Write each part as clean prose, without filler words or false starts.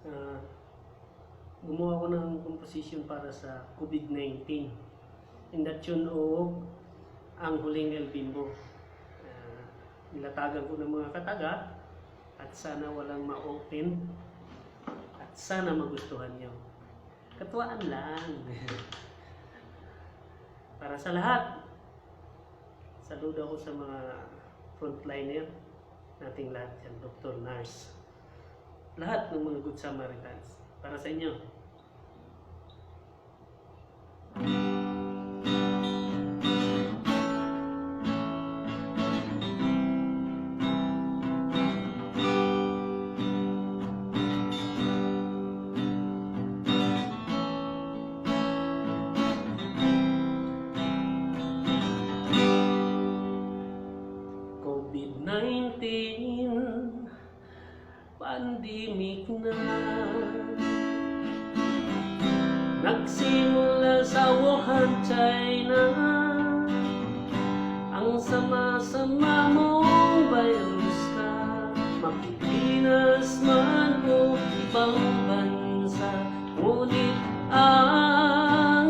Uh, gumawa ko ng composition para sa COVID-19. In that tune of Ang Huling El Bimbo. Nilatagan ko ng mga kataga at sana walang ma-open at sana magustuhan nyo. Katuwaan lang. Para sa lahat, saludo ako sa mga frontliner nating lahat yan, doktor, nurse, lahat ng mga Good Samaritans. Para sa inyo. COVID-19, pandemic na, nagsimula sa Wuhan, China. Ang sama-sama mong virus ka, Pilipinas man o ibang bansa, ngunit ang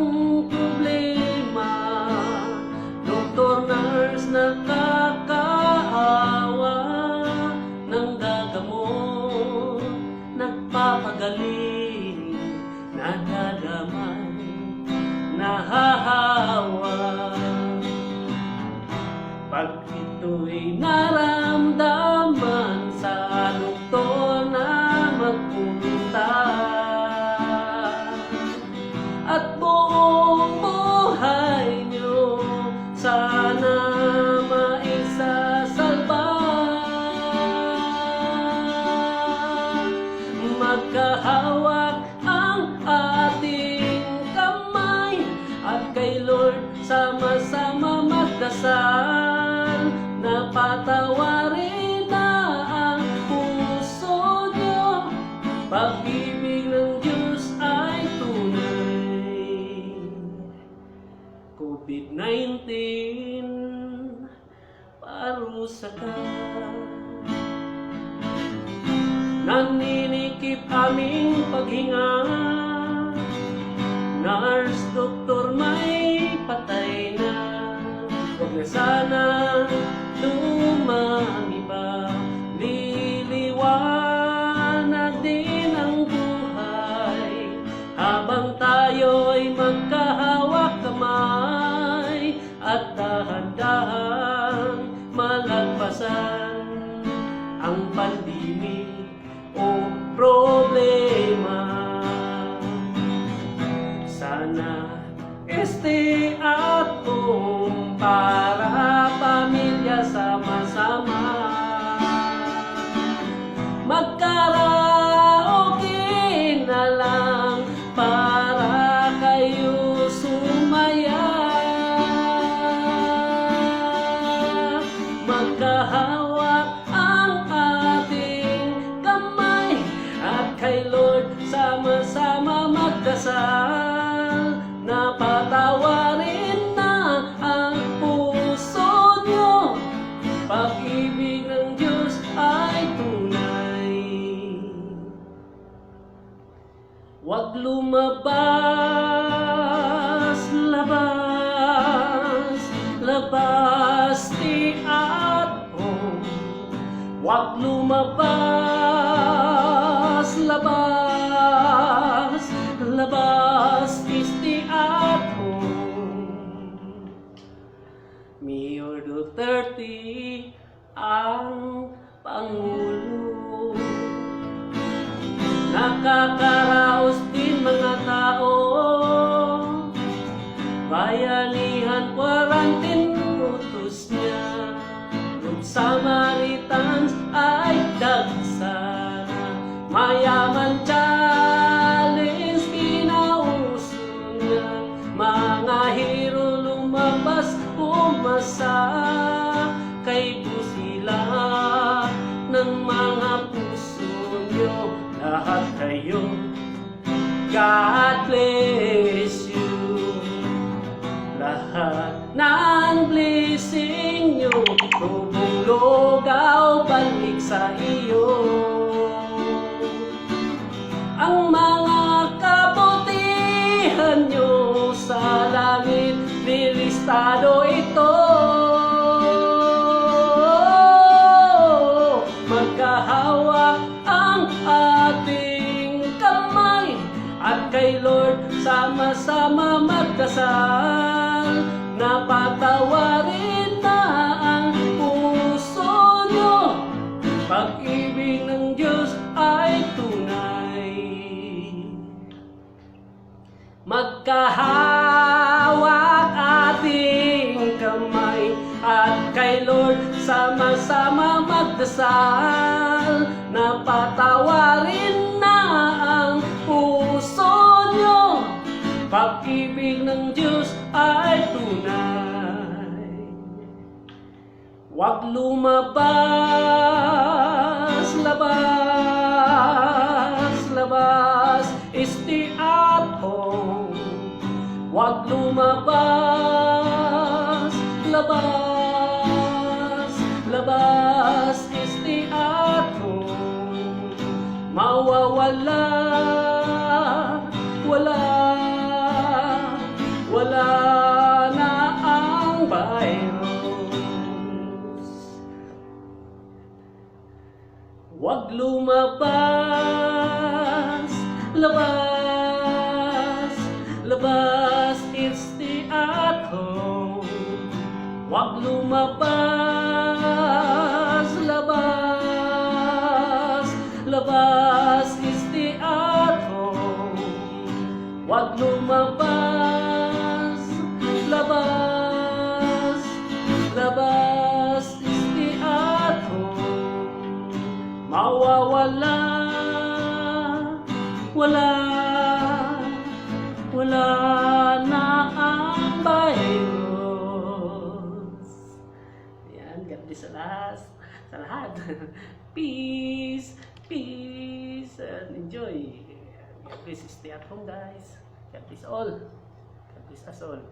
problema, doktor, nurse, nakakaawa, nang gagamot, nagpapagaling, nadadamay, nahahawa. Pag ito'y naramdaman, sa doktor na magpunta, at buong buhay nyo sana maisasalba. Magkahawak ang ating kamay at kay Lord sama-sama magdasal, na patawarin na ang puso nyo, pag-ibig ng Diyos ay tunay. COVID-19, parusa ka, naninikip aming paghinga, nurse, doktor, may patay na. Huwag na sana lumami pa, liliwanag din ang buhay, habang tayo'y magkahawak kamay, at dahan-dahan malagpasan ang pandemik o problema. Sana stay at home para pamilya sama-sama, magkaraoke na lang para kayo sumaya, magkahawak ang ating kamay at kay Lord sama-sama magdasal, na patawarin na ang puso nyo, pag-ibig ng Diyos ay tunay. Huwag lumabas, labas, labas, stay at home. Huwag lumabas, labas, labas, stay at home. Mayor Duterte ang Pangulo, nakakaraos din mga tao, bayanihan, quarantine utos niya. Good Samaritans ay dagsana, mayaman challenge pinauso niya, mga hero lumabas umasa, kay pusila ng mga puso nyo, lahat kayo, God bless you. Lahat ng blessing nyo, tubong lugaw balik sa iyo. ang mga kabutihan nyo sa langit, nilistado ito. Magkahawak ang ating kamay at kay Lord sama-sama magdasal na patawarin na ang puso nyo. Pag-ibig ng Diyos ay tunay. Magkahawak ating kamay at kay Lord sama-sama magdasal na patawarin na ang puso nyo. Pag-ibig ng Diyos ay tunay. Huwag lumabas, labas, labas, stay at home. Huwag lumabas, labas, labas, stay at home. Mawawala, wala na ang virus. Huwag lumabas, labas, labas, stay at home. Huwag lumabas, labas, labas, stay at home. Huwag lumabas, labas, labas, stay at home. Mawawala, wala na ang virus. Ayan, God bless sa lahat. Peace, peace, and enjoy. God bless, stay at home guys. God bless all. God bless us all.